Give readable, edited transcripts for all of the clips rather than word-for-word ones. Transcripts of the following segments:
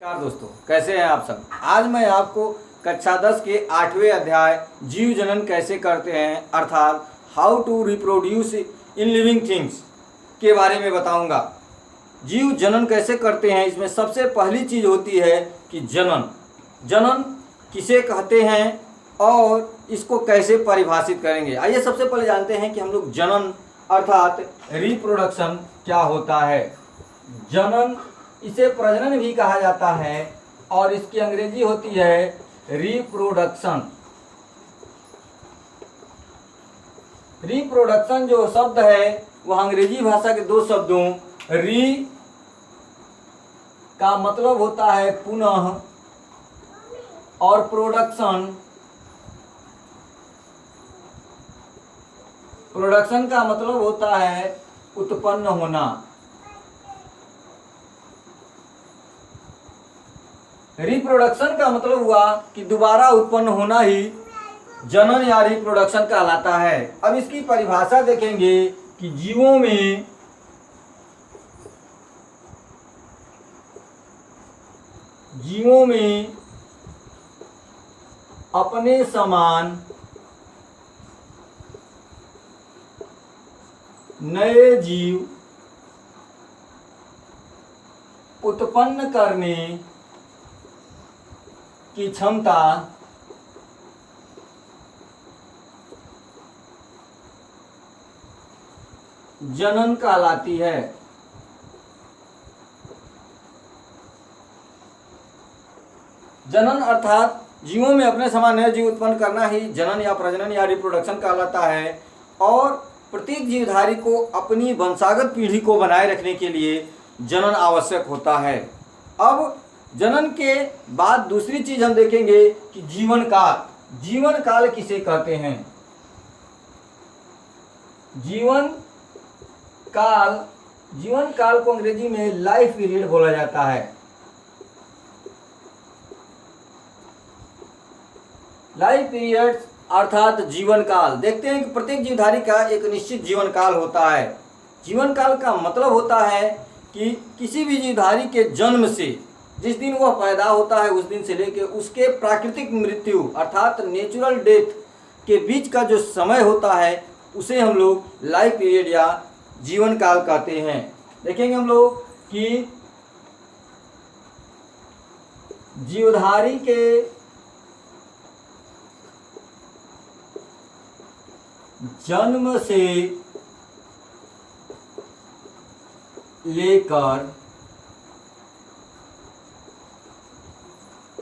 नमस्कार दोस्तों, कैसे हैं आप सब। आज मैं आपको कक्षा 10 के 8वें अध्याय जीव जनन कैसे करते हैं अर्थात how to reproduce in living things के बारे में बताऊंगा। जीव जनन कैसे करते हैं, इसमें सबसे पहली चीज़ होती है कि जनन। जनन किसे कहते हैं और इसको कैसे परिभाषित करेंगे। आइए सबसे पहले जानते हैं कि हम लोग जनन अर्थात रिप्रोडक्शन क्या होता है। जनन, इसे प्रजनन भी कहा जाता है और इसकी अंग्रेजी होती है रिप्रोडक्शन। रिप्रोडक्शन जो शब्द है वह अंग्रेजी भाषा के दो शब्दों री का मतलब होता है पुनः और प्रोडक्शन का मतलब होता है उत्पन्न होना। रिप्रोडक्शन का मतलब हुआ कि दोबारा उत्पन्न होना ही जनन या रिप्रोडक्शन कहलाता है। अब इसकी परिभाषा देखेंगे कि जीवों में अपने समान नए जीव उत्पन्न करने की क्षमता जनन कहलाती है। जनन अर्थात जीवों में अपने समान नए जीव उत्पन्न करना ही जनन या प्रजनन या रिप्रोडक्शन कहलाता है। और प्रत्येक जीवधारी को अपनी वंशागत पीढ़ी को बनाए रखने के लिए जनन आवश्यक होता है। अब जनन के बाद दूसरी चीज हम देखेंगे कि जीवन काल। जीवन काल किसे कहते हैं। जीवन काल को अंग्रेजी में लाइफ पीरियड बोला जाता है। लाइफ पीरियड अर्थात जीवन काल। देखते हैं कि प्रत्येक जीवधारी का एक निश्चित जीवन काल होता है। जीवन काल का मतलब होता है कि किसी भी जीवधारी के जन्म से जिस दिन वह पैदा होता है उस दिन से लेकर उसके प्राकृतिक मृत्यु अर्थात नेचुरल डेथ के बीच का जो समय होता है उसे हम लोग लाइफ पीरियड या जीवन काल कहते हैं। देखेंगे हम लोग कि जीवधारी के जन्म से लेकर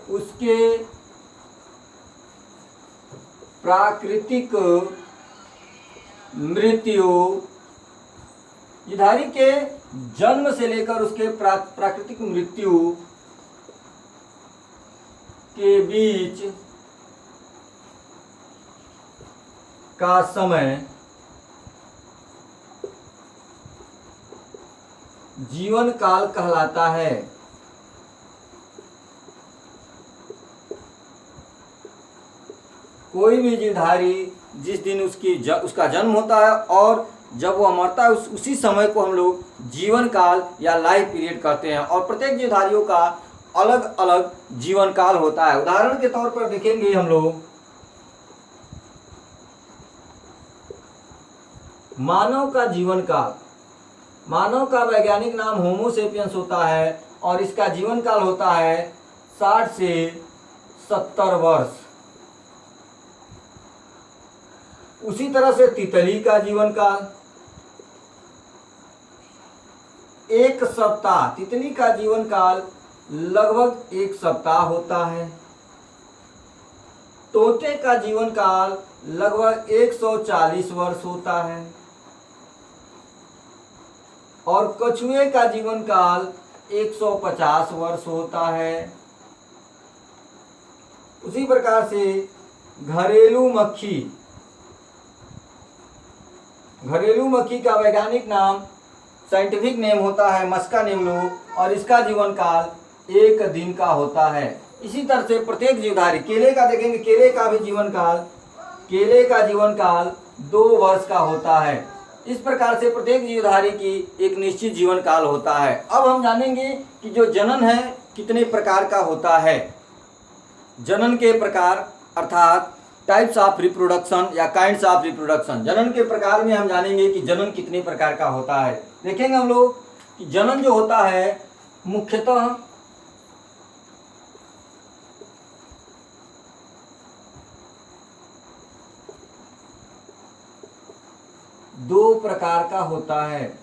उसके प्राकृतिक मृत्यु, जीवधारी के जन्म से लेकर उसके प्राकृतिक मृत्यु के बीच का समय जीवन काल कहलाता है। कोई भी जीवधारी जिस दिन उसका जन्म होता है और जब वह मरता है उसी समय को हम लोग जीवन काल या लाइफ पीरियड कहते हैं। और प्रत्येक जीवधारियों का अलग अलग जीवन काल होता है। उदाहरण के तौर पर देखेंगे हम लोग मानव का जीवन काल। मानव का वैज्ञानिक नाम होमो सेपियंस होता है और इसका जीवन काल होता है 60 से 70 वर्ष। उसी तरह से तितली का जीवन काल 1 सप्ताह। तितली का जीवन काल लगभग 1 सप्ताह होता है। तोते का जीवन काल लगभग 140 वर्ष होता है और कछुए का जीवन काल 150 वर्ष होता है। उसी प्रकार से घरेलू मक्खी का वैज्ञानिक नाम साइंटिफिक नेम होता है मस्का निम्नो और इसका जीवन काल 1 दिन का होता है। इसी तरह से प्रत्येक जीवधारी, केले का देखेंगे, केले का जीवन काल 2 वर्ष का होता है। इस प्रकार से प्रत्येक जीवधारी की एक निश्चित जीवन काल होता है। अब हम जानेंगे कि जो जनन है कितने प्रकार का होता है। जनन के प्रकार अर्थात टाइप्स ऑफ रिप्रोडक्शन या काइंड्स ऑफ रिप्रोडक्शन। जनन के प्रकार में हम जानेंगे कि जनन कितने प्रकार का होता है। देखेंगे हम लोग कि जनन जो होता है मुख्यतः दो प्रकार का होता है।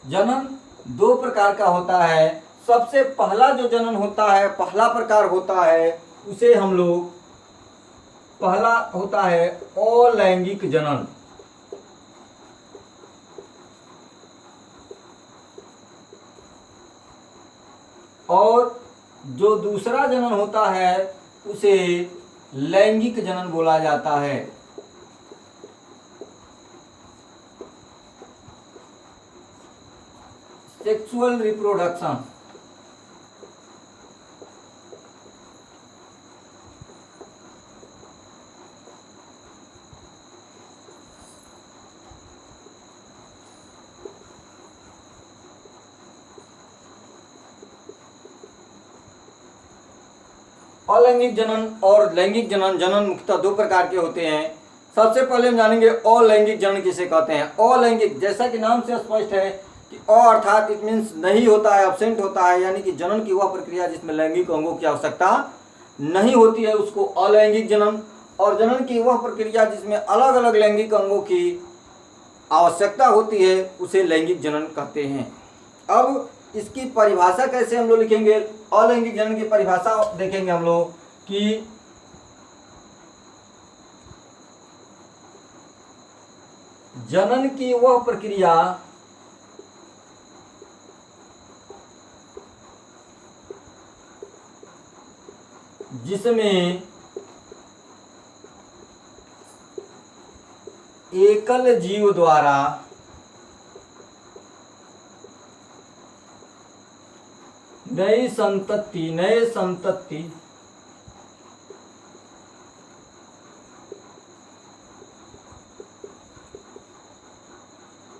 जनन दो प्रकार का होता है। सबसे पहला जो जनन होता है, पहला प्रकार होता है, उसे हम लोग पहला होता है अलैंगिक जनन। और जो दूसरा जनन होता है उसे लैंगिक जनन बोला जाता है। Sexual reproduction. अलैंगिक जनन और लैंगिक जनन, जनन मुख्यतः दो प्रकार के होते हैं। सबसे पहले हम जानेंगे अलैंगिक जनन किसे कहते हैं। अलैंगिक, जैसा कि नाम से स्पष्ट है कि अ अर्थात इट मीन्स नहीं होता है, एब्सेंट होता है, यानी कि जनन की वह प्रक्रिया जिसमें लैंगिक अंगों की आवश्यकता नहीं होती है उसको अलैंगिक जनन, और जनन की वह प्रक्रिया जिसमें अलग अलग लैंगिक अंगों की आवश्यकता होती है उसे लैंगिक जनन कहते हैं। अब इसकी परिभाषा कैसे हम लोग लिखेंगे, अलैंगिक जनन की परिभाषा देखेंगे हम लोग कि जनन की वह प्रक्रिया जिसमें एकल जीव द्वारा नई संतति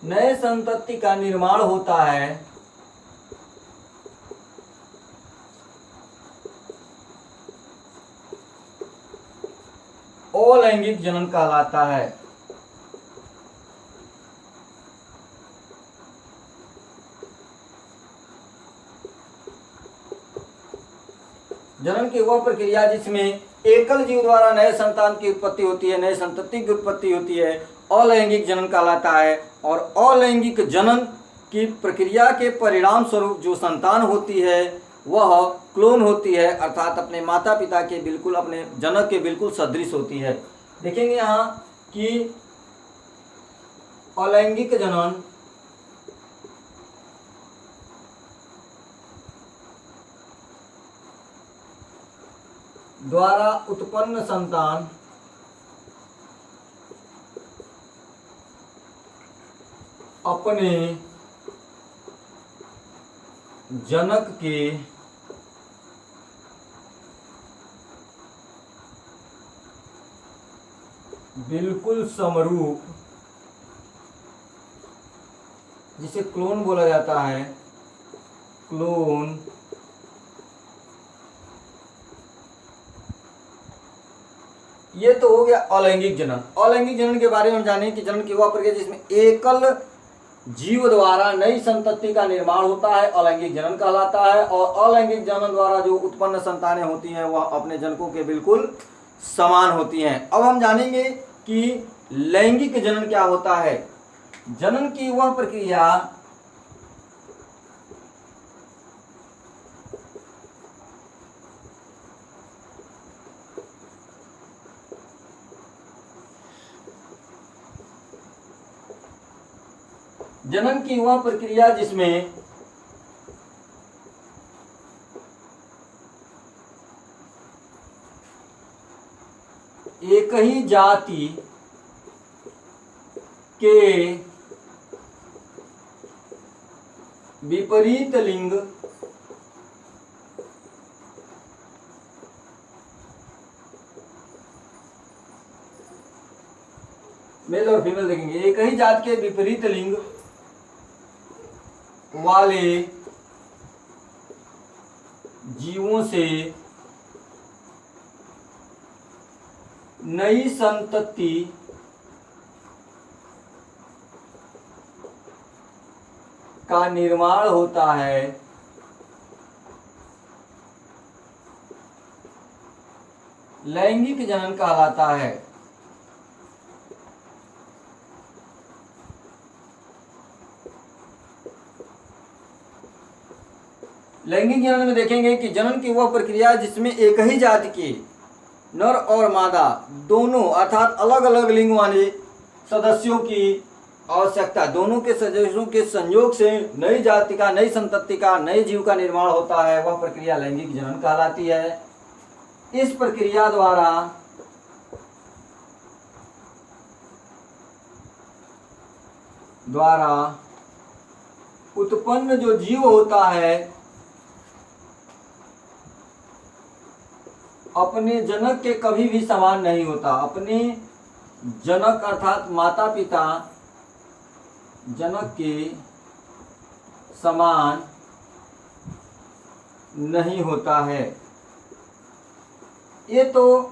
नए संतति का निर्माण होता है अलैंगिक जनन कहलाता है। जनन की वह प्रक्रिया जिसमें एकल जीव द्वारा नए संतान की उत्पत्ति होती है, नए संतति की उत्पत्ति होती है, अलैंगिक जनन कहलाता है। और अलैंगिक जनन की प्रक्रिया के परिणाम स्वरूप जो संतान होती है वह क्लोन होती है, अर्थात अपने माता पिता के बिल्कुल, अपने जनक के बिल्कुल सदृश होती है। देखेंगे यहाँ कि अलैंगिक जनन द्वारा उत्पन्न संतान अपने जनक के बिल्कुल समरूप, जिसे क्लोन बोला जाता है, क्लोन ये तो हो गया अलैंगिक जनन। अलैंगिक जनन के बारे में हम जानें कि जनन की वह प्रक्रिया जिसमें एकल जीव द्वारा नई संतति का निर्माण होता है अलैंगिक जनन कहलाता है। और अलैंगिक जनन द्वारा जो उत्पन्न संतानें होती हैं वह अपने जनकों के बिल्कुल समान होती हैं। अब हम जानेंगे कि लैंगिक जनन क्या होता है। जनन की वह प्रक्रिया जनन की वह प्रक्रिया जिसमें एक ही जाति के विपरीत लिंग मेल और फीमेल देखेंगे, एक ही जात के विपरीत लिंग वाले जीवों से नई संतति का निर्माण होता है, लैंगिक जनन कहलाता है। लैंगिक जनन में देखेंगे कि जनन की वह प्रक्रिया जिसमें एक ही जाति के नर और मादा दोनों अर्थात अलग अलग लिंग वाले सदस्यों की आवश्यकता, दोनों के सदस्यों के संयोग से नई जाति का, नई संतति का, नए जीव का निर्माण होता है, वह प्रक्रिया लैंगिक जनन कहलाती है। इस प्रक्रिया द्वारा उत्पन्न जो जीव होता है अपने जनक के कभी भी समान नहीं होता। अपने जनक अर्थात माता पिता जनक के समान नहीं होता है। ये तो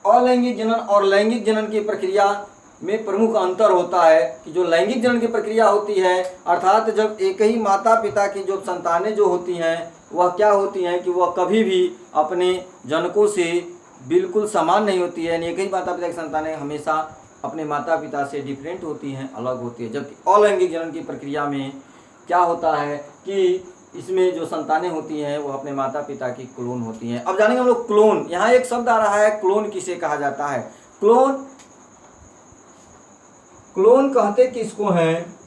अलैंगिक जनन और लैंगिक जनन की प्रक्रिया में प्रमुख अंतर होता है कि जो लैंगिक जनन की प्रक्रिया होती है अर्थात जब एक ही माता पिता की जो संतानें जो होती हैं वह क्या होती हैं कि वह कभी भी अपने जनकों से बिल्कुल समान नहीं होती है। एक ही माता पिता की संतानें हमेशा अपने माता पिता से डिफरेंट होती हैं, अलग होती है। जबकि अलैंगिक जनन की प्रक्रिया में क्या होता है कि इसमें जो संतानें होती हैं वो अपने माता पिता की क्लोन होती हैं। अब जानेंगे हम लोग क्लोन। यहाँ एक शब्द आ रहा है, क्लोन किसे कहा जाता है? क्लोन कहते किसको हैं?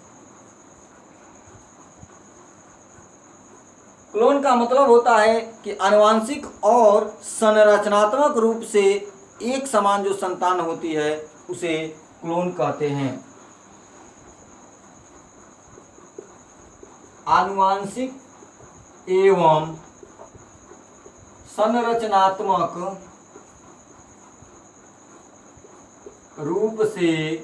क्लोन का मतलब होता है कि आनुवांशिक और संरचनात्मक रूप से एक समान जो संतान होती है उसे क्लोन कहते हैं। आनुवांशिक एवं संरचनात्मक रूप से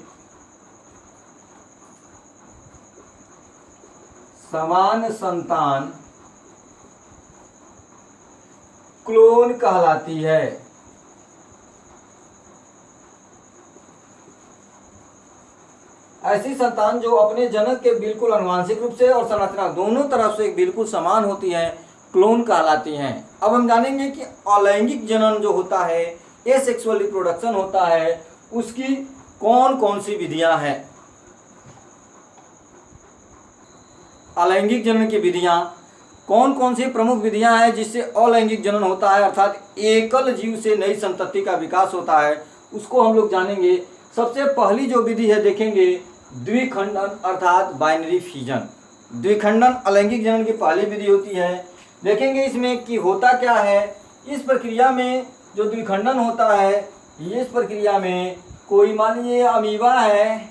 समान संतान क्लोन कहलाती है। ऐसी संतान जो अपने जनक के बिल्कुल आनुवांशिक रूप से और संरचना दोनों तरफ से बिल्कुल समान होती हैं, क्लोन कहलाती हैं। अब हम जानेंगे कि अलैंगिक जनन जो होता है, एसेक्सुअल रिप्रोडक्शन होता है, उसकी कौन कौन सी विधियां हैं। अलैंगिक जनन की विधियां कौन कौन सी प्रमुख विधियां हैं जिससे अलैंगिक जनन होता है अर्थात एकल जीव से नई संतति का विकास होता है, उसको हम लोग जानेंगे। सबसे पहली जो विधि है देखेंगे द्विखंडन अर्थात बाइनरी फिजन। द्विखंडन अलैंगिक जनन की पहली विधि होती है। देखेंगे इसमें कि होता क्या है। इस प्रक्रिया में जो द्विखंडन होता है, इस प्रक्रिया में कोई मान लीजिए अमीबा है,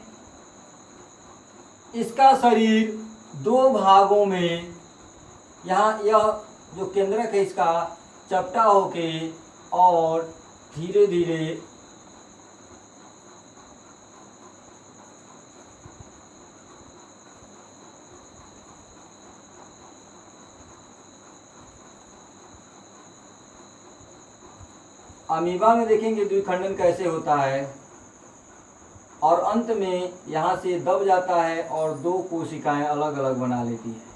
इसका शरीर दो भागों में, यहाँ यह जो केंद्रक है इसका चपटा होके और धीरे धीरे अमीबा में देखेंगे द्विखंडन कैसे होता है और अंत में यहाँ से दब जाता है और दो कोशिकाएं अलग अलग बना लेती है।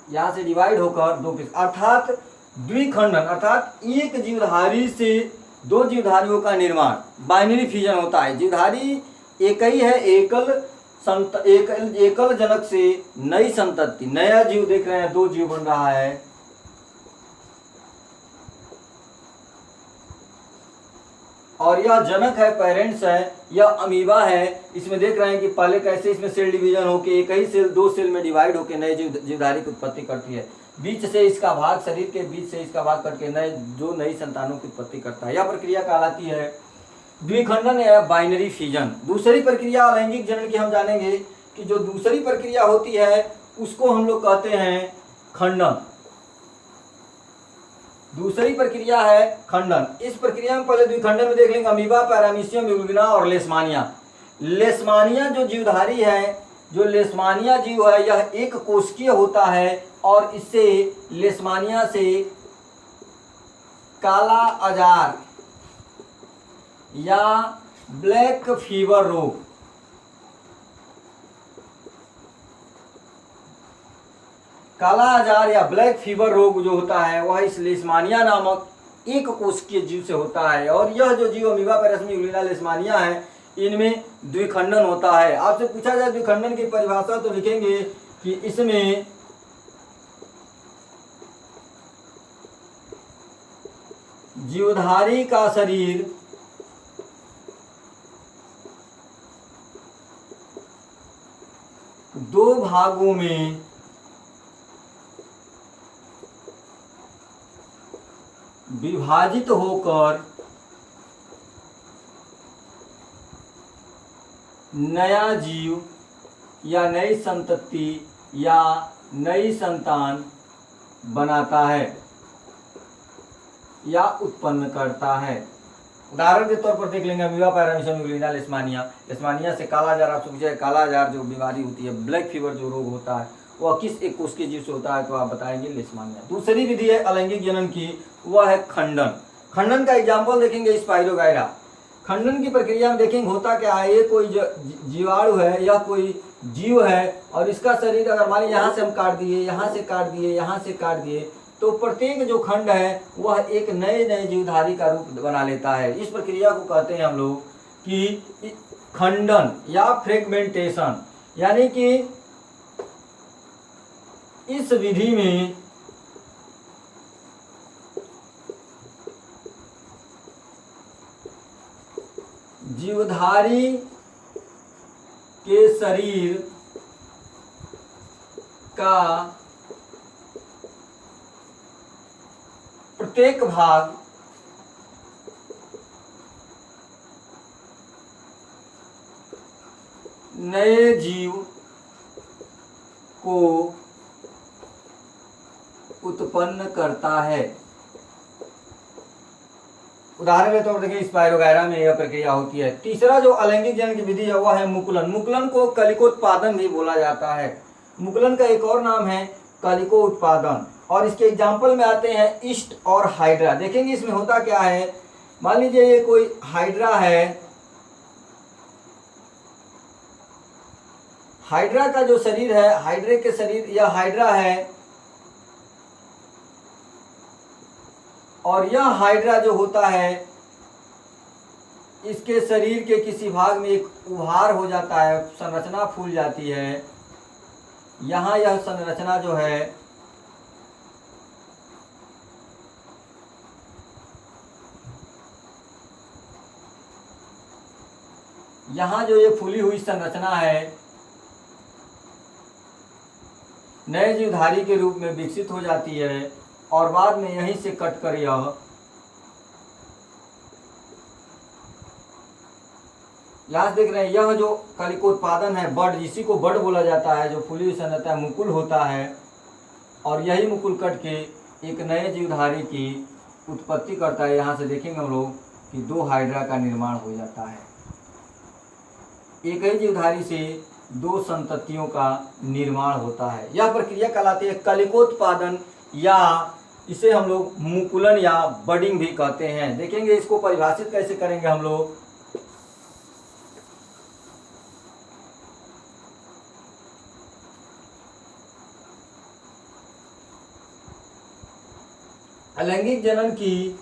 यहाँ से डिवाइड होकर दो पीस अर्थात द्विखंडन अर्थात एक जीवधारी से दो जीवधारियों का निर्माण बाइनरी फिजन होता है। जीवधारी एक ही है, एकल जनक से नई संतति, नया जीव देख रहे हैं, दो जीव बन रहा है। और यह जनक है, पेरेंट्स है, यह अमीबा है। इसमें देख रहे हैं कि पहले कैसे इसमें सेल डिवीजन होके एक ही सेल दो सेल में डिवाइड होकर नए जीवधारी की उत्पत्ति करती है। बीच से इसका भाग, शरीर के बीच से इसका भाग करके नई संतानों की उत्पत्ति करता है। यह प्रक्रिया कहलाती है द्विखंडन या बाइनरी फिजन। दूसरी प्रक्रिया अलैंगिक जनन की हम जानेंगे कि जो दूसरी प्रक्रिया होती है उसको हम लोग कहते हैं खंडन। दूसरी प्रक्रिया है खंडन। इस प्रक्रिया में पहले द्विखंडन में देख लेंगे अमीबा, पैरामीशियम, यूग्लिना और लेशमानिया। लेशमानिया जो जीवधारी है जो लेशमानिया जीव है यह एक कोशिकीय होता है और इससे लेशमानिया से काला अजार या ब्लैक फीवर रोग काला अजार या ब्लैक फीवर रोग जो होता है वह इस लेशमानिया नामक एक कोशिकीय जीव से होता है। और यह जो जीव अमीबा पैरासिमियुलिना लेशमानिया है इनमें द्विखंडन होता है। आपसे पूछा जाए द्विखंडन की परिभाषा तो लिखेंगे कि इसमें जीवधारी का शरीर दो भागों में विभाजित होकर नया जीव या नई संतति या नई संतान बनाता है या उत्पन्न करता है। उदाहरण के तौर पर देख लेंगे अमीबा पैरासिमियुलिना लेशमानिया से काला अजार। आपसे पूछा है काला अजार जो बीमारी होती है, ब्लैक फीवर जो रोग होता है वह किस एक कोशिकीय जीव से होता है, तो आप बताएंगे लेशमानिया। दूसरी विधि है अलैंगिक जनन की, वह है खंडन। खंडन का एग्जाम्पल देखेंगे स्पाइरोगाइरा। खंडन की प्रक्रिया में देखेंगे होता क्या है, ये कोई जीवाणु है या कोई जीव है और इसका शरीर अगर मान लीजिए यहाँ से हम काट दिए, यहाँ से काट दिए, यहाँ से काट दिए, तो प्रत्येक जो खंड है वह एक नए नए जीवधारी का रूप बना लेता है। इस प्रक्रिया को कहते हैं हम लोग कि खंडन या फ्रेगमेंटेशन। यानी कि इस विधि में जीवधारी के शरीर का प्रत्येक भाग नए जीव को उत्पन्न करता है। उदाहरण के तौर पर देखिए स्पाइरोगाइरा में यह प्रक्रिया होती है। तीसरा जो अलैंगिक जनन की विधि है वह है मुकुलन। मुकुलन को कलिकोत्पादन भी बोला जाता है। मुकुलन का एक और नाम है कलिको उत्पादन। और इसके एग्जाम्पल में आते हैं ईस्ट और हाइड्रा। देखेंगे इसमें होता क्या है, मान लीजिए ये कोई हाइड्रा है, हाइड्रा का जो शरीर है, हाइड्रे के शरीर यह हाइड्रा है और यह हाइड्रा जो होता है इसके शरीर के किसी भाग में एक उभार हो जाता है, संरचना फूल जाती है। यहाँ यह संरचना जो है यहाँ जो ये फूली हुई संरचना है नए जीवधारी के रूप में विकसित हो जाती है और बाद में यहीं से कट कर यह यहाँ देख रहे हैं, यह जो कलिकोत्पादन है बड, इसी को बड बोला जाता है, जो फूली हुई संरचना मुकुल होता है और यही मुकुल कट के एक नए जीवधारी की उत्पत्ति करता है। यहाँ से देखेंगे हम लोग कि दो हाइड्रा का निर्माण हो जाता है। एक ही जीवधारी से दो संततियों का निर्माण होता है। यह प्रक्रिया कहलाती है कलिकोत्पादन या इसे हम लोग मुकुलन या बडिंग भी कहते हैं। देखेंगे इसको परिभाषित कैसे करेंगे हम लोग। अलैंगिक जनन की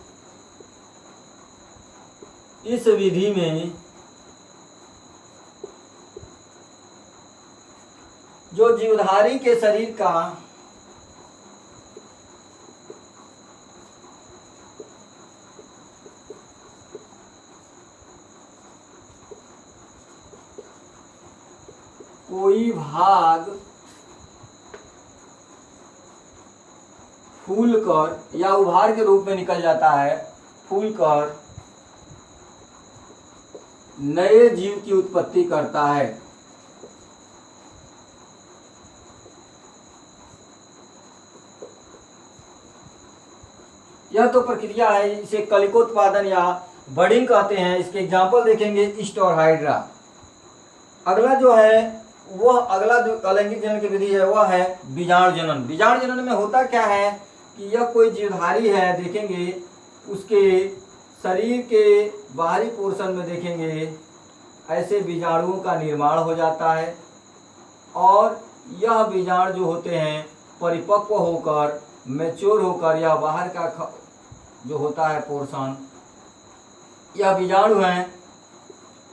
इस विधि में जो जीवधारी के शरीर का कोई भाग फूलकर या उभार के रूप में निकल जाता है, फूलकर नए जीव की उत्पत्ति करता है। यह तो प्रक्रिया है, इसे कलिकोत्पादन या बडिंग कहते हैं। इसके एग्जाम्पल देखेंगे ईस्ट और हाइड्रा। अगला जो है वह अगला जो अलैंगिक जनन की विधि है वह है बीजाणु जनन। बीजाणु जनन में होता क्या है कि यह कोई जीवधारी है, देखेंगे उसके शरीर के बाहरी पोर्शन में देखेंगे ऐसे बीजाणुओं का निर्माण हो जाता है और यह बीजाणु जो होते हैं परिपक्व होकर मैच्योर होकर या बाहर का जो होता है पोर्शन, यह बीजाणु हैं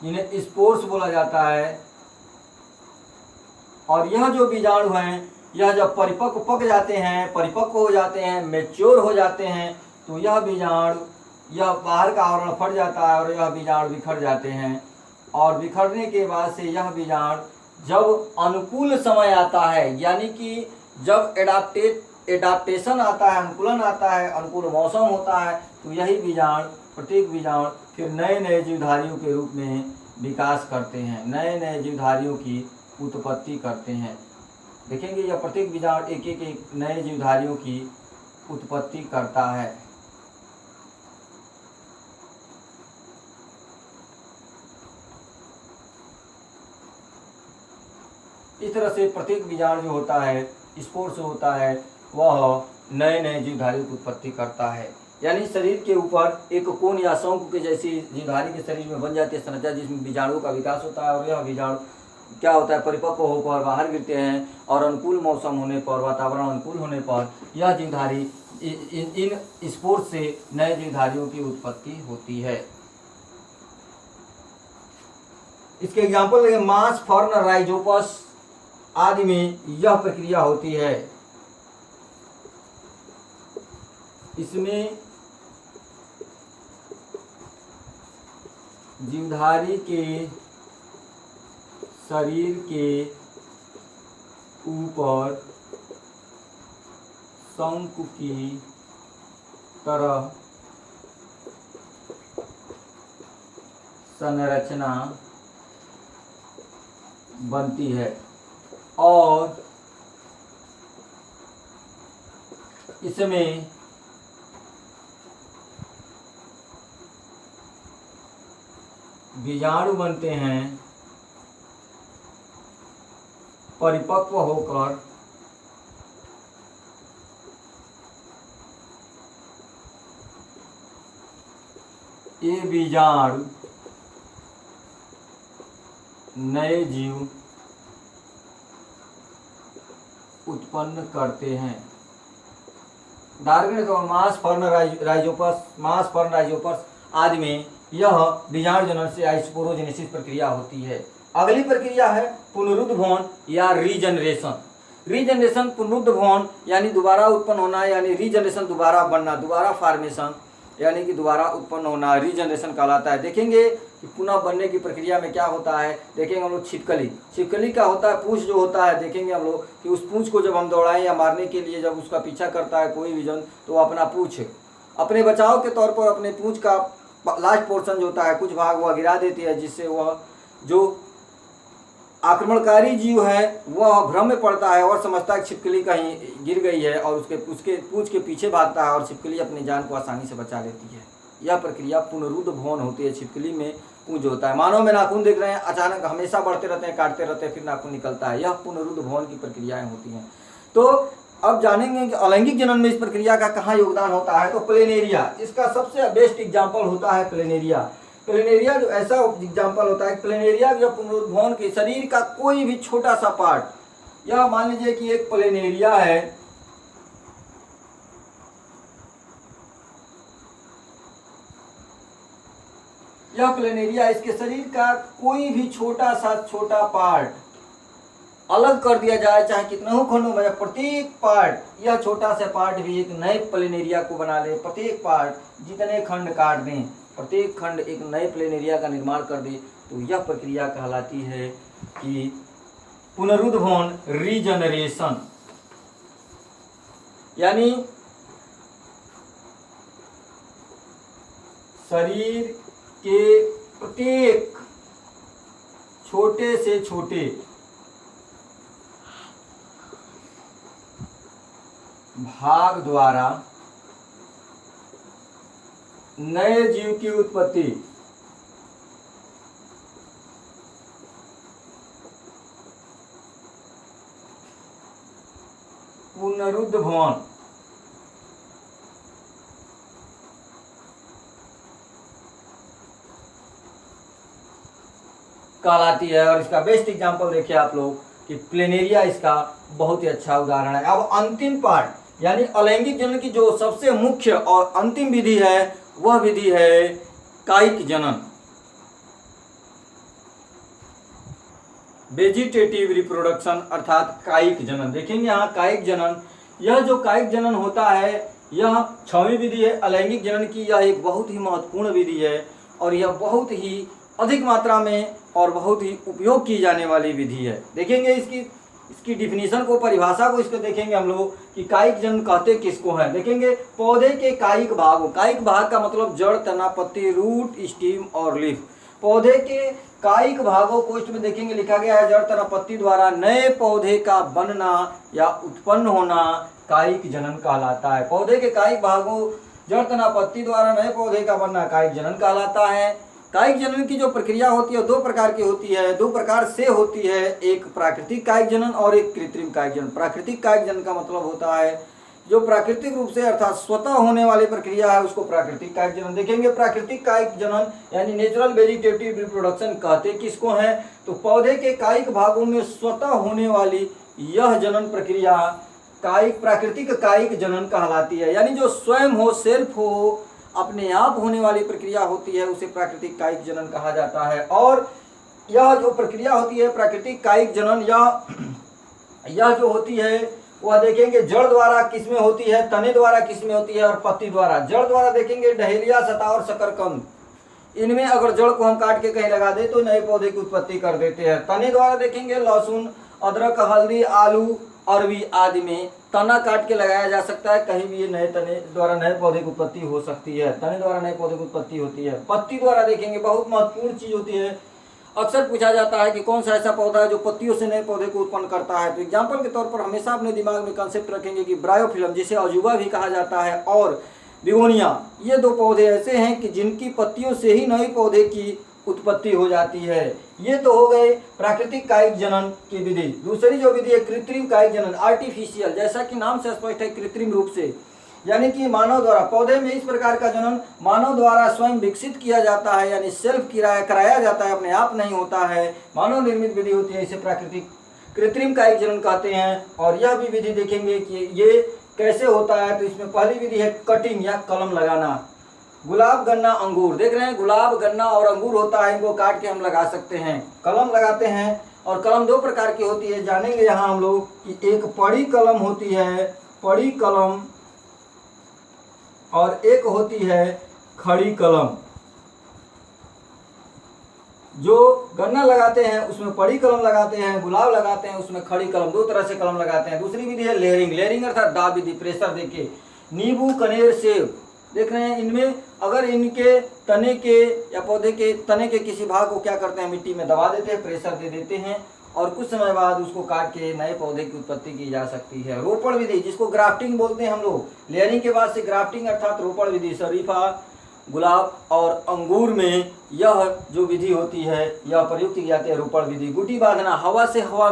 जिन्हें स्पोर्स बोला जाता है। और यह जो बीजाणु हैं यह जब परिपक्व हो जाते हैं, मैच्योर हो जाते हैं, तो यह बीजाणु, यह बाहर का आवरण फट जाता है और यह बीजाणु बिखर जाते हैं। और बिखरने के बाद से यह बीजाणु जब अनुकूल समय आता है, यानी कि जब एडाप्टेशन आता है, अनुकूलन आता है, अनुकूल मौसम होता है, तो यही बीजाणु, प्रत्येक बीजाणु फिर नए नए जीवधारियों के रूप में विकास करते हैं, नए नए जीवधारियों की उत्पत्ति करते हैं। देखेंगे यह प्रत्येक बीजाणु एक एक नए जीवधारियों की उत्पत्ति करता है। इस तरह से प्रत्येक बीजाणु जो होता है, स्पोर्स जो होता है, वह नए नए जीवधारियों की उत्पत्ति करता है। यानी शरीर के ऊपर एक कोन या शंकु के जैसी जीवधारी के शरीर में बन जाती है संरचना, जिसमें बीजाणुओं का विकास होता है। और यह बीजाणु क्या होता है, परिपक्व होकर बाहर गिरते हैं और अनुकूल मौसम होने पर, वातावरण अनुकूल होने पर यह जीवधारी इन स्पोर्स से नए जीवधारियों की उत्पत्ति होती है। इसके एग्जाम्पल देखें, मास, फर्न, राइजोपस आदि में यह प्रक्रिया होती है। इसमें जीवधारी के शरीर के ऊपर शंकु की तरह संरचना बनती है और इसमें बीजाणु बनते हैं परिपक्व होकर ये बीजाणु नए जीव उत्पन्न करते हैं। डार्विन और मास, फर्न, राइजोपस आदि में यह बीजाणु जनन से आइसोपोरोजेनेसिस प्रक्रिया होती है। अगली प्रक्रिया है पुनरुद्भवन या रीजनरेशन। रीजनरेशन, पुनरुद्भवन यानी दोबारा उत्पन्न होना, यानी रीजनरेशन दोबारा बनना, दोबारा फॉर्मेशन यानी कि दोबारा उत्पन्न होना रीजनरेशन कहलाता है। देखेंगे कि पुनः बनने की प्रक्रिया में क्या होता है, देखेंगे हम लोग छिपकली का होता है, पूंछ जो होता है, देखेंगे हम लोग कि उस पूंछ को जब हम दौड़ाएं या मारने के लिए जब उसका पीछा करता है कोई भी जंतु, तो वो अपना पूंछ अपने बचाव के तौर पर अपने पूंछ का लास्ट पोर्शन जो होता है कुछ भाग वह गिरा देती है, जिससे वह जो आक्रमणकारी जीव है वह भ्रम में पड़ता है और समझता है छिपकली कहीं गिर गई है और उसके पूंछ के पीछे भागता है और छिपकली अपनी जान को आसानी से बचा लेती है। यह प्रक्रिया पुनरुद्भवन होती है। छिपकली में पूंछ होता है, मानव में नाखून देख रहे हैं, अचानक हमेशा बढ़ते रहते हैं, काटते रहते हैं, फिर नाखून निकलता है। यह पुनरुद्भवन की प्रक्रियाएं होती हैं। तो अब जानेंगे कि अलैंगिक जनन में इस प्रक्रिया का कहाँ योगदान होता है। तो प्लेनेरिया इसका सबसे बेस्ट एग्जाम्पल होता है। प्लेनेरिया जो ऐसा एग्जाम्पल होता है, प्लेनेरिया जो पुनरुद्भवन के शरीर का कोई भी छोटा सा पार्ट, यह मान लीजिए कि एक प्लेनेरिया है, यह प्लेनेरिया, इसके शरीर का कोई भी छोटा पार्ट अलग कर दिया जाए, चाहे कितना हो खंडों में, प्रत्येक पार्ट, यह छोटा सा पार्ट भी एक नए प्लेनेरिया को बना ले, प्रत्येक पार्ट जितने खंड काट दें, प्रत्येक खंड एक नए प्लेनेरिया का निर्माण कर दे, तो यह प्रक्रिया कहलाती है कि पुनरुद्भवन, रीजनरेशन। यानी शरीर के प्रत्येक छोटे से छोटे भाग द्वारा नए जीव की उत्पत्ति, पुनरुद्भवन कहलाती है। और इसका बेस्ट एग्जांपल देखिए आप लोग कि प्लेनेरिया इसका बहुत ही अच्छा उदाहरण है। अब अंतिम पार्ट यानी अलैंगिक जनन की जो सबसे मुख्य और अंतिम विधि है वह विधि है कायिक जनन, वेजिटेटिव रिप्रोडक्शन अर्थात कायिक जनन। देखेंगे यहाँ कायिक जनन, यह जो कायिक जनन होता है यह 6वीं विधि है अलैंगिक जनन की। यह एक बहुत ही महत्वपूर्ण विधि है और यह बहुत ही अधिक मात्रा में और बहुत ही उपयोग की जाने वाली विधि है। देखेंगे इसकी डिफिनीशन को, परिभाषा को इसको देखेंगे हम लोग कि कायिक जनन कहते किसको हैं। देखेंगे पौधे के कायिक भागों, कायिक भाग का मतलब जड़, तना, पत्ती, रूट, स्टीम और लीफ। पौधे के कायिक भागों को इसमें देखेंगे लिखा गया है जड़, तना, पत्ती द्वारा नए पौधे का बनना या उत्पन्न होना कायिक जनन कहलाता है। पौधे के कायिक भागों जड़, तना, पत्ती द्वारा नए पौधे का बनना कायिक जनन कहलाता है। कायिक जनन की जो प्रक्रिया होती है 2 प्रकार की होती है, 2 प्रकार से होती है, एक प्राकृतिक कायिक जनन और एक कृत्रिम कायिक जनन। प्राकृतिक कायिक जनन का मतलब होता है जो प्राकृतिक रूप से अर्थात स्वतः होने वाली प्रक्रिया है उसको प्राकृतिक कायिक जनन। देखेंगे प्राकृतिक कायिक जनन यानी नेचुरल वेजिटेटिव रिप्रोडक्शन कहते किसको हैं, तो पौधे के कायिक भागों में स्वतः होने वाली यह जनन प्रक्रिया कायिक प्राकृतिक कायिक जनन कहलाती है। यानी जो स्वयं हो, सेल्फ हो, अपने आप होने वाली प्रक्रिया होती है उसे प्राकृतिक कायिक जनन कहा जाता है। और यह जो प्रक्रिया होती है प्राकृतिक कायिक जनन यह जो होती है वह देखेंगे जड़ द्वारा किसमें होती है, तने द्वारा किसमें होती है और पत्ती द्वारा। जड़ द्वारा देखेंगे डहेलिया, सता और शकरकंद, इनमें अगर जड़ को हम काट के कहीं लगा दे तो नए पौधे की उत्पत्ति कर देते हैं। तने द्वारा देखेंगे लहसुन, अदरक, हल्दी, आलू, अरबी आदि में तना काट के लगाया जा सकता है, कहीं भी ये नए तने द्वारा नए पौधे की उत्पत्ति हो सकती है। तने द्वारा नए पौधे की उत्पत्ति होती है। पत्ती द्वारा देखेंगे बहुत महत्वपूर्ण चीज होती है, अक्सर पूछा जाता है कि कौन सा ऐसा पौधा है जो पत्तियों से नए पौधे को उत्पन्न करता है। तो एग्जाम्पल के तौर पर हमेशा अपने दिमाग में कंसेप्ट रखेंगे कि ब्रायोफिलम जिसे अजूबा भी कहा जाता है और बिगोनिया, ये 2 पौधे ऐसे हैं कि जिनकी पत्तियों से ही नए पौधे की उत्पत्ति हो जाती है। ये तो हो गए प्राकृतिक कायिक जनन की विधि। दूसरी जो विधि है कृत्रिम कायिक जनन, आर्टिफिशियल, जैसा कि नाम से स्पष्ट है कृत्रिम रूप से, यानी कि मानव द्वारा। पौधे में इस प्रकार का जनन मानव द्वारा स्वयं विकसित किया जाता है, यानी सेल्फ कराया जाता है, अपने आप नहीं होता है, मानव निर्मित विधि होती है, इसे प्राकृतिक कृत्रिम कायिक जनन कहते हैं। और यह भी विधि देखेंगे कि ये कैसे होता है, तो इसमें पहली विधि है कटिंग या कलम लगाना। गुलाब, गन्ना, अंगूर, देख रहे हैं गुलाब, गन्ना और अंगूर होता है, इनको काट के हम लगा सकते हैं, कलम लगाते हैं। और कलम 2 प्रकार की होती है, जानेंगे यहाँ हम लोग कि एक पड़ी कलम होती है, पड़ी कलम, और एक होती है खड़ी कलम। जो गन्ना लगाते हैं उसमें पड़ी कलम लगाते हैं, गुलाब लगाते हैं उसमें खड़ी कलम, 2 तरह से कलम लगाते हैं। दूसरी विधि है लेयरिंग, लेयरिंग अर्थात दाब विधि, प्रेशर देके। नींबू, कनेर, सेब, देख रहे हैं इनमें अगर इनके तने के या पौधे के तने के किसी भाग को क्या करते हैं, मिट्टी में दबा देते हैं, प्रेशर दे देते हैं और कुछ समय बाद उसको काट के नए पौधे की उत्पत्ति की जा सकती है। रोपण विधि जिसको ग्राफ्टिंग बोलते हैं हम लोग, लेयरिंग के बाद से ग्राफ्टिंग अर्थात रोपण विधि। शरीफा, गुलाब और अंगूर में यह जो विधि होती है यह प्रयुक्त की जाती है रोपण विधि। गुटी बांधना, हवा से हवा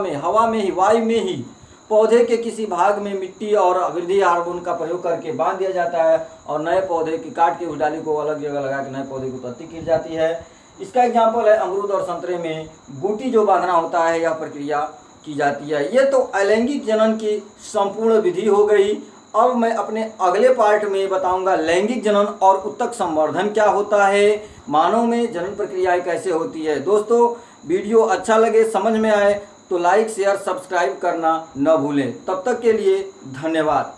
में ही, वायु में ही पौधे के किसी भाग में मिट्टी और वृद्धि हार्मोन का प्रयोग करके बांध दिया जाता है और नए पौधे की काट के उस डाली को अलग जगह लगा के नए पौधे की उत्पत्ति की जाती है। इसका एग्जाम्पल है अमरूद और संतरे में गुटी जो बांधना होता है, यह प्रक्रिया की जाती है। ये तो अलैंगिक जनन की संपूर्ण विधि हो गई। अब मैं अपने अगले पार्ट में बताऊंगा लैंगिक जनन और उत्तक संवर्धन क्या होता है, मानव में जनन प्रक्रियाएं कैसे होती है। दोस्तों वीडियो अच्छा लगे, समझ में आए तो लाइक, शेयर, सब्सक्राइब करना न भूलें। तब तक के लिए धन्यवाद।